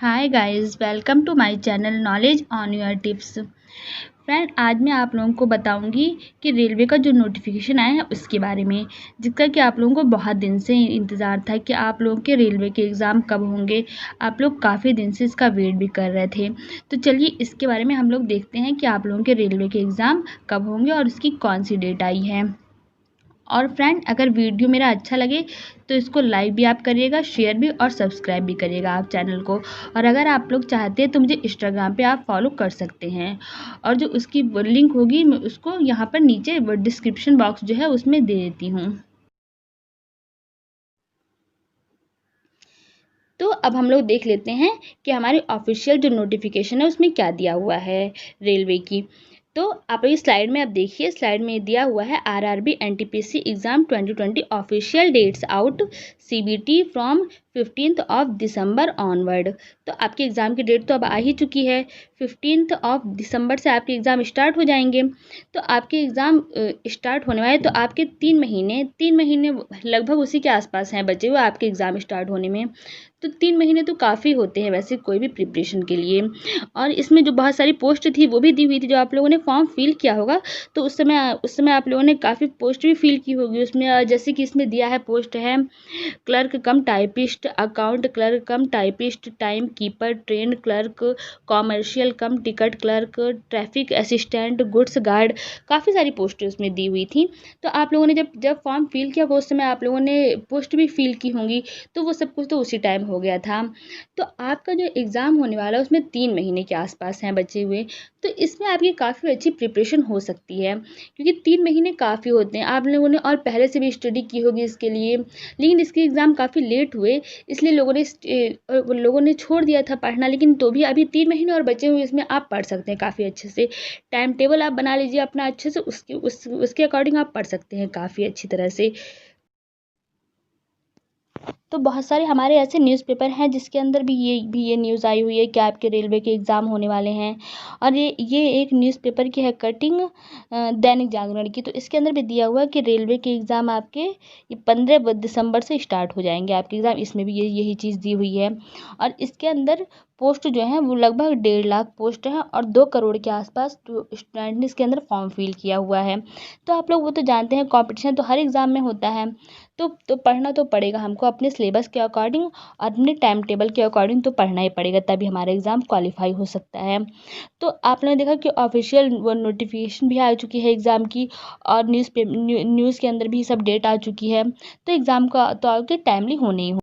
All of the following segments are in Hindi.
Hi guys, welcome to my channel knowledge on your tips. Friend, आज मैं आप लोगों को बताऊंगी कि रेलवे का जो नोटिफिकेशन आया है उसके बारे में, जिसका कि आप लोगों को बहुत दिन से इंतज़ार था कि आप लोगों के रेलवे के एग्ज़ाम कब होंगे। आप लोग काफ़ी दिन से इसका वेट भी कर रहे थे। तो चलिए इसके बारे में हम लोग देखते हैं कि आप लोगों के रेलवे के एग्ज़ाम कब होंगे और उसकी कौन सी डेट आई है। और फ्रेंड, अगर वीडियो मेरा अच्छा लगे तो इसको लाइक भी आप करिएगा, शेयर भी और सब्सक्राइब भी करिएगा आप चैनल को। और अगर आप लोग चाहते हैं तो मुझे इंस्टाग्राम पे आप फॉलो कर सकते हैं, और जो उसकी लिंक होगी मैं उसको यहाँ पर नीचे डिस्क्रिप्शन बॉक्स जो है उसमें दे देती हूँ। तो अब हम लोग देख लेते हैं कि हमारी ऑफिशियल जो नोटिफिकेशन है उसमें क्या दिया हुआ है रेलवे की। तो आप इस स्लाइड में आप देखिए, स्लाइड में दिया हुआ है RRB NTPC exam 2020 official dates out CBT from 15 onward. तो आपके एग्ज़ाम की डेट तो अब आ ही चुकी है। 15 से आपके एग्ज़ाम स्टार्ट हो जाएंगे। तो आपके एग्ज़ाम स्टार्ट होने वाले, तो आपके 3 महीने लगभग उसी के आसपास हैं बचे हुए आपके एग्ज़ाम स्टार्ट होने में। तो 3 महीने तो काफ़ी होते हैं वैसे कोई भी प्रिपरेशन के लिए। और इसमें जो बहुत सारी पोस्ट थी वो भी दी हुई थी, जो आप लोगों ने फॉर्म फिल किया होगा तो उस समय आप लोगों ने काफ़ी पोस्ट भी फिल की होगी उसमें। जैसे कि इसमें दिया है, पोस्ट है clerk cum typist, account clerk cum typist, time keeper, train clerk, commercial cum ticket clerk, traffic assistant, goods guard. काफ़ी सारी पोस्टें उसमें दी हुई थी। तो आप लोगों ने जब जब फॉर्म फिल किया होगा उस समय आप लोगों ने पोस्ट भी फिल की होंगी, तो वो सब कुछ तो उसी टाइम हो गया था। तो आपका जो एग्ज़ाम होने वाला है उसमें 3 महीने के आसपास हैं बचे हुए। तो इसमें आपकी काफ़ी अच्छी प्रिपरेशन हो सकती है, क्योंकि 3 महीने काफ़ी होते हैं। आप लोगों ने और पहले से भी स्टडी की होगी इसके लिए, लेकिन इसके एग्ज़ाम काफ़ी लेट हुए, इसलिए लोगों ने छोड़ दिया था पढ़ना। लेकिन तो भी अभी 3 महीने और बचे हुए, इसमें आप पढ़ सकते हैं काफ़ी अच्छे से। टाइम टेबल आप बना लीजिए अपना अच्छे से, उसके अकॉर्डिंग आप पढ़ सकते हैं काफ़ी अच्छी तरह से। तो बहुत सारे हमारे ऐसे न्यूज़पेपर हैं जिसके अंदर भी ये न्यूज़ आई हुई है कि आपके रेलवे के एग्ज़ाम होने वाले हैं। और ये एक न्यूज़पेपर की है कटिंग, दैनिक जागरण की। तो इसके अंदर भी दिया हुआ है कि रेलवे के एग्ज़ाम आपके ये 15 दिसंबर से स्टार्ट हो जाएंगे आपके एग्ज़ाम। इसमें भी यही चीज़ दी हुई है। और इसके अंदर पोस्ट जो है वो लगभग 1.5 लाख पोस्ट है, और 2 करोड़ के आसपास तो स्टूडेंट ने इसके अंदर फॉर्म फिल किया हुआ है। तो आप लोग वो तो जानते हैं, कंपटीशन तो हर एग्ज़ाम में होता है। तो पढ़ना तो पड़ेगा हमको अपने सिलेबस के अकॉर्डिंग और अपने टाइम टेबल के अकॉर्डिंग, तो पढ़ना ही पड़ेगा, तभी हमारा एग्ज़ाम क्वालिफाई हो सकता है। तो आपने देखा कि ऑफिशियल वो नोटिफिकेशन भी आ चुकी है एग्ज़ाम की, और न्यूज़ के अंदर भी सब डेट आ चुकी है। तो एग्ज़ाम का तो आगे टाइमली होने ही हो।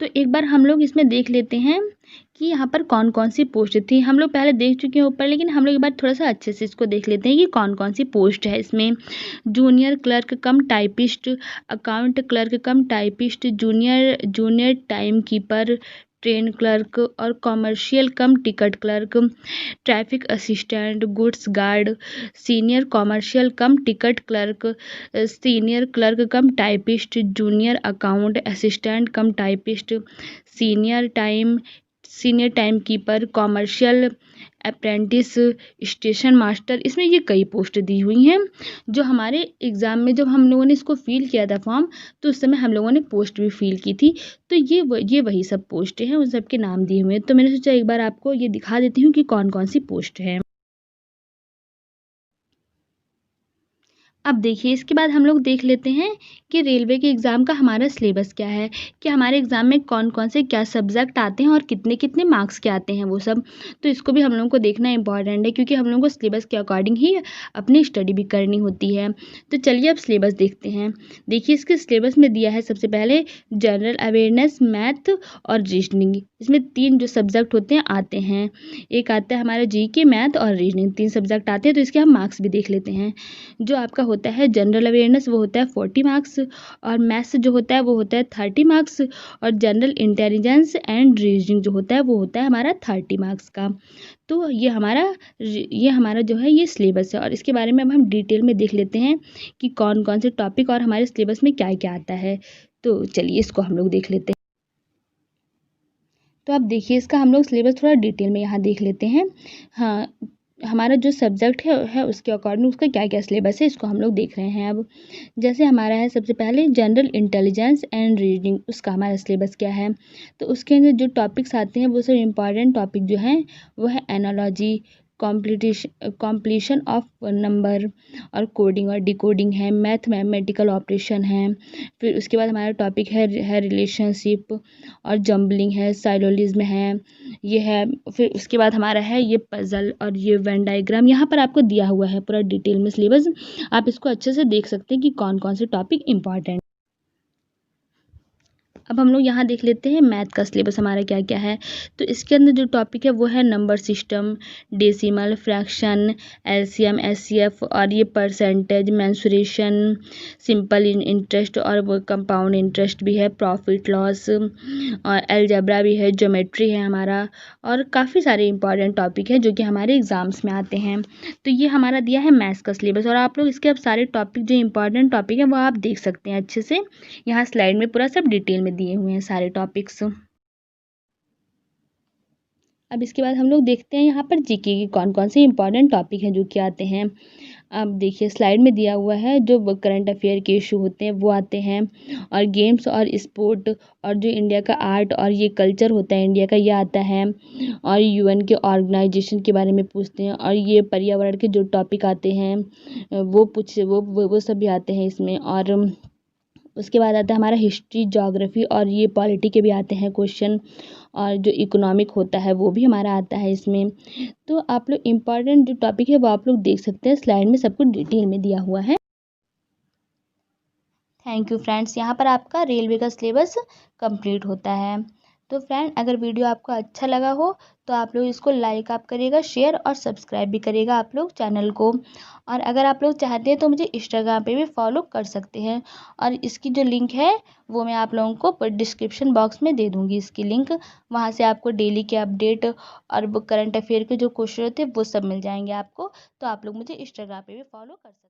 तो एक बार हम लोग इसमें देख लेते हैं कि यहाँ पर कौन कौन सी पोस्ट थी। हम लोग पहले देख चुके हैं ऊपर, लेकिन हम लोग एक बार थोड़ा सा अच्छे से इसको देख लेते हैं कि कौन कौन सी पोस्ट है इसमें। Junior clerk cum typist, account clerk cum typist, junior junior time keeper, train clerk और commercial cum ticket clerk, traffic assistant, goods guard, senior commercial cum ticket clerk, senior clerk cum typist, junior account assistant cum typist, senior time senior time keeper, commercial apprentice, station master. इसमें ये कई पोस्ट दी हुई हैं, जो हमारे एग्ज़ाम में जब हम लोगों ने इसको फिल किया था फॉर्म, तो उस समय हम लोगों ने पोस्ट भी फिल की थी। तो ये वही सब पोस्टें हैं, उन सब के नाम दिए हुए हैं। तो मैंने सोचा एक बार आपको ये दिखा देती हूँ कि कौन कौन सी पोस्ट है। अब देखिए, इसके बाद हम लोग देख लेते हैं कि रेलवे के एग्ज़ाम का हमारा सिलेबस क्या है, कि हमारे एग्ज़ाम में कौन कौन से क्या सब्जेक्ट आते हैं और कितने कितने मार्क्स के आते हैं वो सब। तो इसको भी हम लोगों को देखना इंपॉर्टेंट है, क्योंकि हम लोगों को सिलेबस के अकॉर्डिंग ही अपनी स्टडी भी करनी होती है। तो चलिए अब सिलेबस देखते हैं। देखिए, इसके सिलेबस में दिया है सबसे पहले जनरल अवेयरनेस, मैथ और रीजनिंग। इसमें 3 जो सब्जेक्ट होते हैं आते हैं। एक आता है हमारा जीके, मैथ और रीजनिंग, 3 सब्जेक्ट आते हैं। तो इसके हम मार्क्स भी देख लेते हैं। जो आपका होता है जनरल अवेयरनेस वो होता है 40 मार्क्स, और मैथ्स जो होता है वो होता है 30 मार्क्स, और जनरल इंटेलिजेंस एंड रीजनिंग जो होता है वो होता है हमारा 30 मार्क्स का। तो ये हमारा जो है ये सिलेबस है, और इसके बारे में अब हम डिटेल में देख लेते हैं कि कौन कौन से टॉपिक और हमारे सिलेबस में क्या क्या आता है। तो चलिए इसको हम लोग देख लेते हैं। तो अब देखिए, इसका हम लोग सिलेबस थोड़ा डिटेल में यहाँ देख लेते हैं। हाँ, हमारा जो सब्जेक्ट है उसके अकॉर्डिंग उसका क्या क्या सिलेबस है इसको हम लोग देख रहे हैं। अब जैसे हमारा है सबसे पहले जनरल इंटेलिजेंस एंड रीजनिंग, उसका हमारा सिलेबस क्या है। तो उसके अंदर जो टॉपिक्स आते हैं वो सब इम्पॉर्टेंट टॉपिक जो हैं वो है एनालॉजी, कॉम्प्लीशन ऑफ नंबर, और कोडिंग और डिकोडिंग है, मैथमेटिकल ऑपरेशन है। फिर उसके बाद हमारा टॉपिक है रिलेशनशिप और जम्बलिंग है, साइलोलिज्म है, ये है। फिर उसके बाद हमारा है ये पजल और ये वेन डायग्राम। यहाँ पर आपको दिया हुआ है पूरा डिटेल में सिलेबस, आप इसको अच्छे से देख सकते हैं कि कौन कौन से टॉपिक इंपॉर्टेंट। अब हम लोग यहाँ देख लेते हैं मैथ का सिलेबस हमारा क्या क्या है। तो इसके अंदर जो टॉपिक है वो है number system, decimal, fraction, LCM, HCF, और ये परसेंटेज, मेंसुरेशन, सिंपल इंटरेस्ट, और वो कंपाउंड इंटरेस्ट भी है, प्रॉफिट लॉस, और अलजेब्रा भी है, ज्योमेट्री है हमारा, और काफ़ी सारे इंपॉर्टेंट टॉपिक है जो कि हमारे एग्जाम्स में आते हैं। तो ये हमारा दिया है मैथ्स का सिलेबस, और आप लोग इसके अब सारे टॉपिक जो इंपॉर्टेंट टॉपिक है वो आप देख सकते हैं अच्छे से। यहाँ स्लाइड में पूरा सब डिटेल में दिए हुए हैं सारे टॉपिक्स। अब इसके बाद हम लोग देखते हैं यहाँ पर जीके के कौन कौन से इंपॉर्टेंट टॉपिक हैं जो कि आते हैं। अब देखिए स्लाइड में दिया हुआ है जो करंट अफेयर के इशू होते हैं वो आते हैं, और गेम्स और स्पोर्ट, और जो इंडिया का आर्ट और ये कल्चर होता है इंडिया का ये आता है, और यूएन के ऑर्गेनाइजेशन के बारे में पूछते हैं, और ये पर्यावरण के जो टॉपिक आते हैं वो सब भी आते हैं इसमें। और उसके बाद आता है हमारा हिस्ट्री, ज्योग्राफी, और ये पॉलिटी के भी आते हैं क्वेश्चन, और जो इकोनॉमिक होता है वो भी हमारा आता है इसमें। तो आप लोग इम्पॉर्टेंट जो टॉपिक है वो आप लोग देख सकते हैं, स्लाइड में सब कुछ डिटेल में दिया हुआ है। थैंक यू फ्रेंड्स, यहाँ पर आपका रेलवे का सिलेबस कंप्लीट होता है। तो फ्रेंड अगर वीडियो आपको अच्छा लगा हो तो आप लोग इसको लाइक आप करिएगा, शेयर और सब्सक्राइब भी करिएगा आप लोग चैनल को। और अगर आप लोग चाहते हैं तो मुझे इंस्टाग्राम पे भी फॉलो कर सकते हैं, और इसकी जो लिंक है वो मैं आप लोगों को डिस्क्रिप्शन बॉक्स में दे दूँगी इसकी लिंक। वहाँ से आपको डेली के अपडेट और वो करंट अफेयर के जो क्वेश्चन होते हैं वो सब मिल जाएंगे आपको। तो आप लोग मुझे इंस्टाग्राम पे भी फॉलो कर सकते हैं।